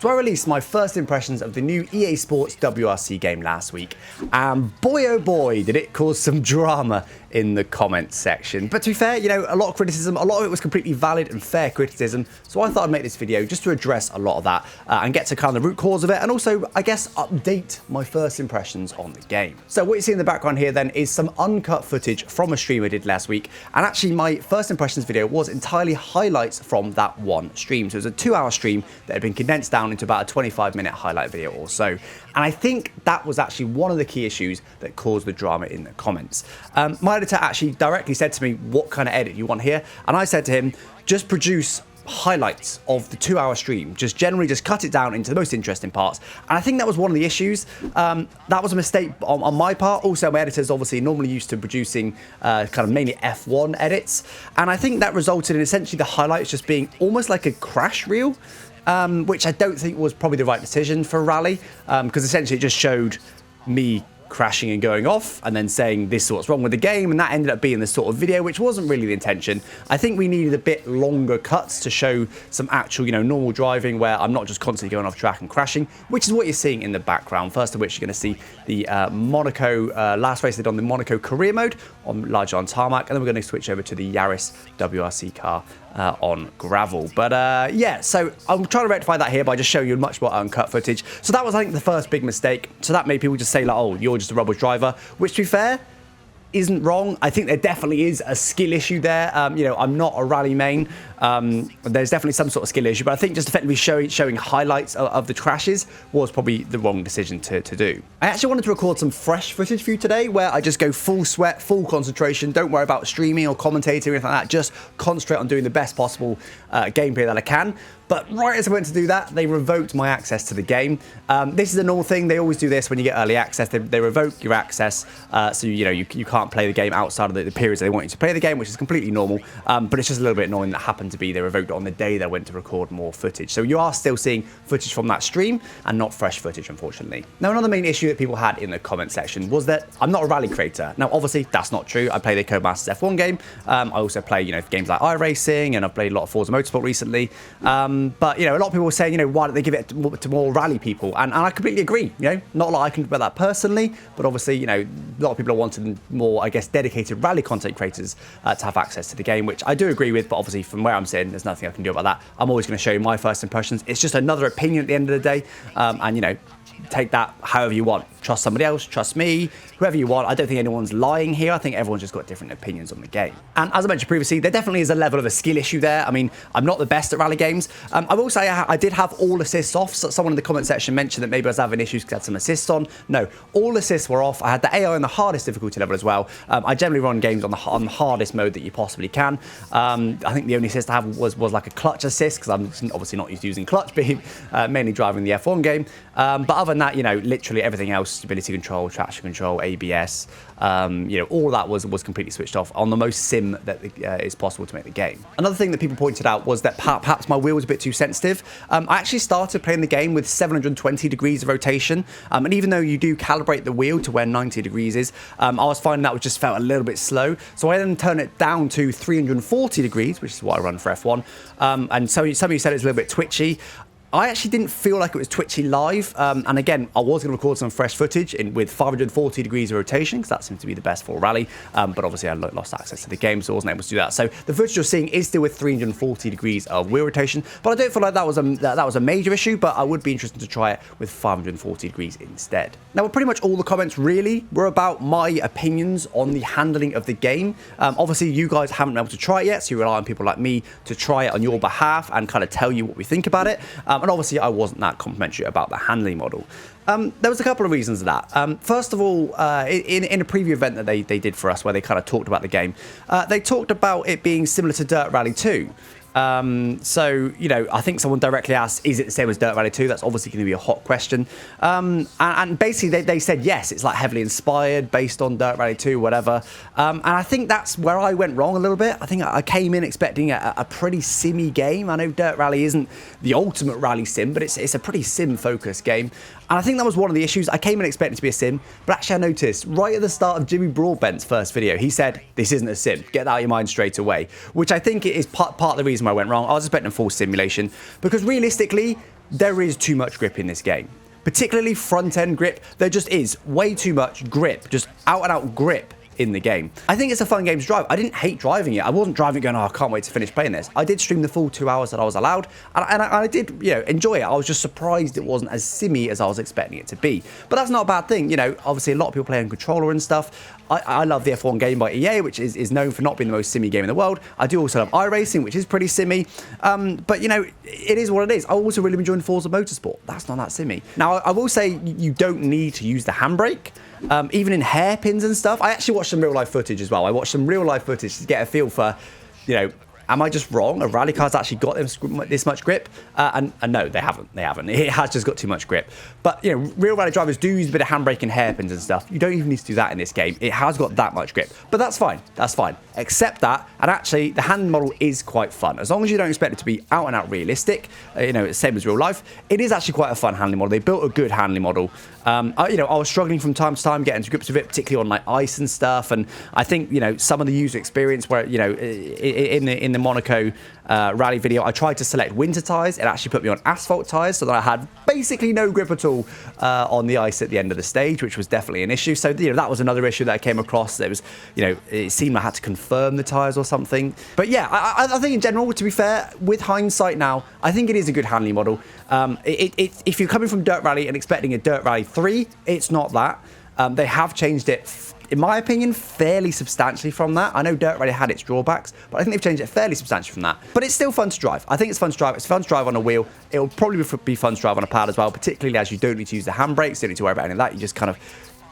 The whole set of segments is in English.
So I released my first impressions of the new EA Sports WRC game last week, and boy oh boy did it cause some drama in the comments section. But to be fair, you know, a lot of criticism, a lot of it was completely valid and fair criticism, so I thought I'd make this video just to address a lot of that and get to kind of the root cause of it, and also, I guess, update my first impressions on the game. So what you see in the background here then is some uncut footage from a stream I did last week, and actually my first impressions video was entirely highlights from that one stream. So it was a 2-hour stream that had been condensed down into about a 25-minute highlight video or so. And I think that was actually one of the key issues that caused the drama in the comments. My editor actually directly said to me, what kind of edit you want here? And I said to him, just produce highlights of the 2-hour stream, just cut it down into the most interesting parts. And I think that was one of the issues. That was a mistake on my part. Also, my editor's obviously normally used to producing kind of mainly F1 edits, and I think that resulted in essentially the highlights just being almost like a crash reel, which I don't think was probably the right decision for a rally, because essentially it just showed me crashing and going off and then saying this is what's wrong with the game, and that ended up being the sort of video which wasn't really the intention. I think we needed a bit longer cuts to show some actual, you know, normal driving where I'm not just constantly going off track and crashing, which is what you're seeing in the background. First of which you're going to see the Monaco last race they did on the Monaco career mode on large on tarmac, and then we're going to switch over to the Yaris WRC car on gravel. But yeah, so I'm trying to rectify that here by just showing you much more uncut footage. So that was, I think, the first big mistake. So that made people just say like, oh, you're just a rubbish driver, which, to be fair, isn't wrong. I think there definitely is a skill issue there. You know, I'm not a rally main. There's definitely some sort of skill issue, but I think just effectively showing highlights of the crashes was probably the wrong decision to do. I actually wanted to record some fresh footage for you today where I just go full sweat, full concentration, don't worry about streaming or commentating or anything like that, just concentrate on doing the best possible gameplay that I can. But right as I went to do that, they revoked my access to the game. This is a normal thing. They always do this when you get early access. They revoke your access, so you can't play the game outside of the periods they want you to play the game, which is completely normal. But it's just a little bit annoying that happened to be they revoked it on the day they went to record more footage. So you are still seeing footage from that stream and not fresh footage, unfortunately. Now, another main issue that people had in the comment section was that I'm not a rally creator. Now, obviously, that's not true. I play the Codemasters F1 game. I also play, you know, games like iRacing, and I've played a lot of Forza Motorsport recently. But, you know, a lot of people were saying, you know, why don't they give it to more rally people? And I completely agree. You know, not a lot I can do about that personally, but obviously, you know, a lot of people are wanting more, I guess, dedicated rally content creators to have access to the game, which I do agree with. But obviously, from where I'm sitting, there's nothing I can do about that. I'm always going to show you my first impressions. It's just another opinion at the end of the day, and you know, take that however you want. Trust somebody else, trust me, whoever you want. I don't think anyone's lying here. I think everyone's just got different opinions on the game. And as I mentioned previously, there definitely is a level of a skill issue there. I mean, I'm not the best at rally games. I will say I did have all assists off. So someone in the comment section mentioned that maybe I was having issues because I had some assists on. No, all assists were off. I had the AI on the hardest difficulty level as well. I generally run games on the hardest mode that you possibly can. I think the only assist I have was like a clutch assist, because I'm obviously not used to using clutch, being mainly driving the F1 game. But other than that, you know, literally everything else, stability control, traction control, ABS, you know, all that was completely switched off on the most sim that is possible to make the game. Another thing that people pointed out was that perhaps my wheel was a bit too sensitive. I actually started playing the game with 720 degrees of rotation, and even though you do calibrate the wheel to where 90 degrees is, I was finding that just felt a little bit slow. So I then turned it down to 340 degrees, which is what I run for F1. And so some of you said it's a little bit twitchy. I actually didn't feel like it was twitchy live, and again, I was going to record some fresh footage with 540 degrees of rotation, because that seems to be the best for a rally, but obviously I lost access to the game, so I wasn't able to do that. So the footage you're seeing is still with 340 degrees of wheel rotation, but I don't feel like that was a major issue, but I would be interested to try it with 540 degrees instead. Now, pretty much all the comments really were about my opinions on the handling of the game. Obviously, you guys haven't been able to try it yet, so you rely on people like me to try it on your behalf and kind of tell you what we think about it. And obviously, I wasn't that complimentary about the handling model. There was a couple of reasons for that. First of all, in a preview event that they did for us, where they kind of talked about the game, they talked about it being similar to Dirt Rally 2. So, you know, I think someone directly asked, is it the same as Dirt Rally 2? That's obviously going to be a hot question. And basically, they said, yes, it's like heavily inspired, based on Dirt Rally 2, whatever. And I think that's where I went wrong a little bit. I think I came in expecting a pretty simmy game. I know Dirt Rally isn't the ultimate rally sim, but it's a pretty sim-focused game. And I think that was one of the issues. I came in expecting it to be a sim, but actually I noticed right at the start of Jimmy Broadbent's first video, he said, this isn't a sim. Get that out of your mind straight away. Which I think is part of the reason why I went wrong. I was expecting full simulation, because realistically, there is too much grip in this game. Particularly front-end grip, there just is way too much grip, just out-and-out grip in the game. I think it's a fun game to drive. I didn't hate driving it. I wasn't driving going, oh, I can't wait to finish playing this. I did stream the full 2 hours that I was allowed, and I did, enjoy it. I was just surprised it wasn't as simmy as I was expecting it to be. But that's not a bad thing. Obviously a lot of people play on controller and stuff. I love the F1 game by EA, which is known for not being the most simmy game in the world. I do also love iRacing, which is pretty simmy. But, it is what it is. I also really enjoyed Forza Motorsport. That's not that simmy. Now, I will say you don't need to use the handbrake. Even in hairpins and stuff. I actually watched some real-life footage as well. I watched some real-life footage to get a feel for, am I just wrong? Have rally cars actually got this much grip? And no, they haven't. They haven't. It has just got too much grip. But, real rally drivers do use a bit of handbrake and hairpins and stuff. You don't even need to do that in this game. It has got that much grip. But that's fine. That's fine. Accept that. And actually, the hand model is quite fun. As long as you don't expect it to be out-and-out realistic, same as real life, it is actually quite a fun handling model. They built a good handling model. I was struggling from time to time getting to grips with it, particularly on like ice and stuff. And I think, some of the user experience where, in the Monaco rally video, I tried to select winter tyres. It actually put me on asphalt tyres so that I had basically no grip at all on the ice at the end of the stage, which was definitely an issue. So, that was another issue that I came across. There was, it seemed I had to confirm the tyres or something. But yeah, I think in general, to be fair, with hindsight now, I think it is a good handling model. If you're coming from Dirt Rally and expecting a Dirt Rally 3, it's not that. They have changed it, in my opinion, fairly substantially from that. I know Dirt Rally had its drawbacks, but I think they've changed it fairly substantially from that. But it's still fun to drive. I think it's fun to drive. It's fun to drive on a wheel. It'll probably be fun to drive on a pad as well, particularly as you don't need to use the handbrakes, don't need to worry about any of that. You just kind of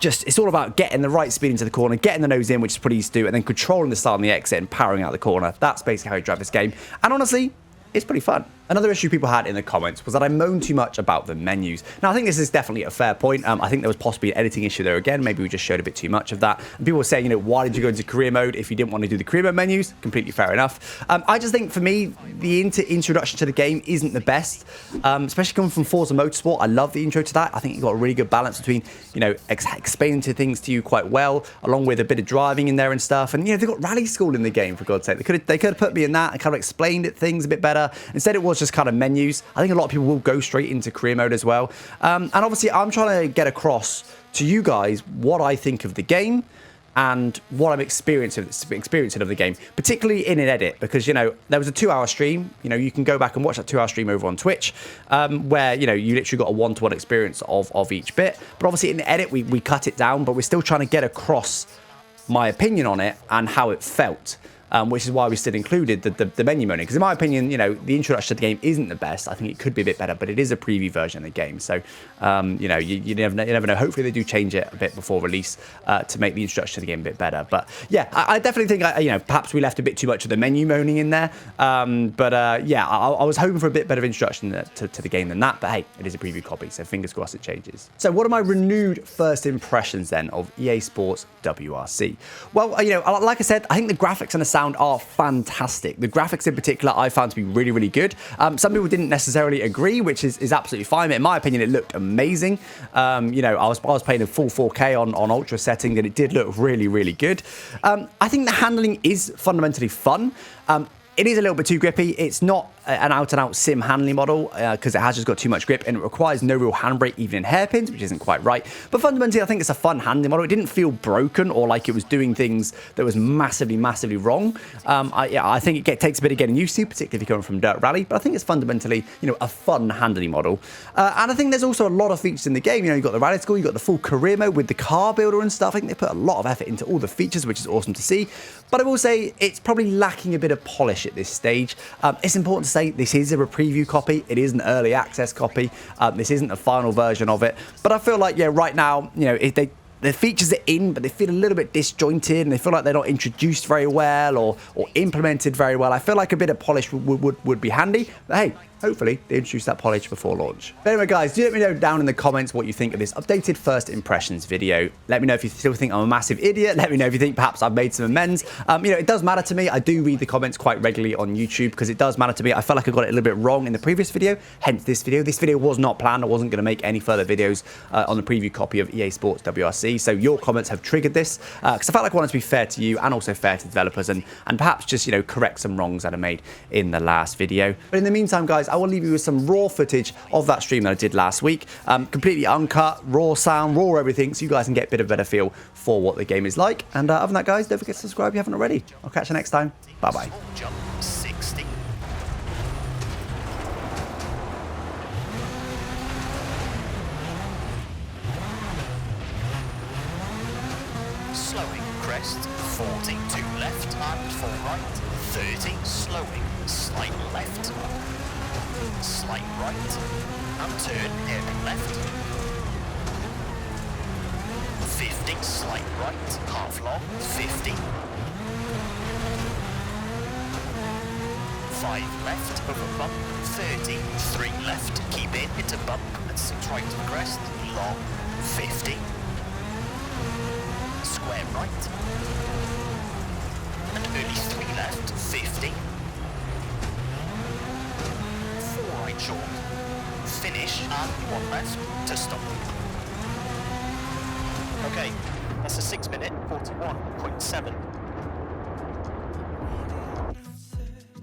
it's all about getting the right speed into the corner, getting the nose in, which is pretty easy to do, and then controlling the start and the exit and powering out the corner. That's basically how you drive this game. And honestly, it's pretty fun. Another issue people had in the comments was that I moaned too much about the menus. Now, I think this is definitely a fair point. I think there was possibly an editing issue there again. Maybe we just showed a bit too much of that. And people were saying, why did you go into career mode if you didn't want to do the career mode menus? Completely fair enough. I just think, for me, the introduction to the game isn't the best. Especially coming from Forza Motorsport, I love the intro to that. I think you've got a really good balance between, explaining things to you quite well, along with a bit of driving in there and stuff. And, they've got Rally School in the game, for God's sake. They could have put me in that and kind of explained things a bit better. Instead, it was just kind of menus. I think a lot of people will go straight into career mode as well. And obviously, I'm trying to get across to you guys what I think of the game and what I'm experiencing of the game, particularly in an edit, because, there was a 2-hour stream. You can go back and watch that 2-hour stream over on Twitch, where, you literally got a one-to-one experience of each bit. But obviously, in the edit, we cut it down, but we're still trying to get across my opinion on it and how it felt. Which is why we still included the menu moaning. Because in my opinion, the introduction to the game isn't the best. I think it could be a bit better, but it is a preview version of the game. So, you never know. Hopefully they do change it a bit before release to make the introduction to the game a bit better. But yeah, I definitely think, perhaps we left a bit too much of the menu moaning in there. Yeah, I was hoping for a bit better introduction to the game than that. But hey, it is a preview copy, so fingers crossed it changes. So what are my renewed first impressions then of EA Sports WRC? Well, like I said, I think the graphics and the sound are fantastic. The graphics in particular I found to be really, really good. Some people didn't necessarily agree, which is absolutely fine. In my opinion, it looked amazing. I was playing in full 4K on ultra setting, and it did look really, really good. I think the handling is fundamentally fun. It is a little bit too grippy. It's not an out-and-out sim handling model because it has just got too much grip and it requires no real handbrake even in hairpins, which isn't quite right. But fundamentally, I think it's a fun handling model. It didn't feel broken or like it was doing things that was massively, massively wrong. I think it takes a bit of getting used to, particularly if you're coming from Dirt Rally. But I think it's fundamentally, a fun handling model. And I think there's also a lot of features in the game. You've got the Rally School, you've got the full career mode with the car builder and stuff. I think they put a lot of effort into all the features, which is awesome to see. But I will say it's probably lacking a bit of polish at this stage. It's important to say this is a preview copy. It is an early access copy. This isn't the final version of it. But I feel like, right now, the features are in, but they feel a little bit disjointed and they feel like they're not introduced very well or implemented very well. I feel like a bit of polish would be handy. But hey, hopefully they introduce that polish before launch. But anyway, guys, do let me know down in the comments what you think of this updated first impressions video. Let me know if you still think I'm a massive idiot. Let me know if you think perhaps I've made some amends. It does matter to me. I do read the comments quite regularly on YouTube because it does matter to me. I felt like I got it a little bit wrong in the previous video, hence this video. This video was not planned. I wasn't going to make any further videos on the preview copy of EA Sports WRC. So your comments have triggered this because I felt like I wanted to be fair to you and also fair to developers and perhaps just, correct some wrongs that I made in the last video. But in the meantime, guys, I will leave you with some raw footage of that stream that I did last week. Completely uncut, raw sound, raw everything, so you guys can get a bit of a better feel for what the game is like. And other than that, guys, don't forget to subscribe if you haven't already. I'll catch you next time. Bye-bye. Jump 60. Slowing, crest, 40 to left and 4 right, 30, slowing, slight left, slight right, and turn, hairpin left, 50, slight right, half long, 50, 5 left, over bump, 30, 3 left, keep in, into bump, and 6 right to the crest, long, 50, square right, and early 3 left, 50, 4 right short, finish, and 1 left to stop. Okay, that's a 6 minute 41.7.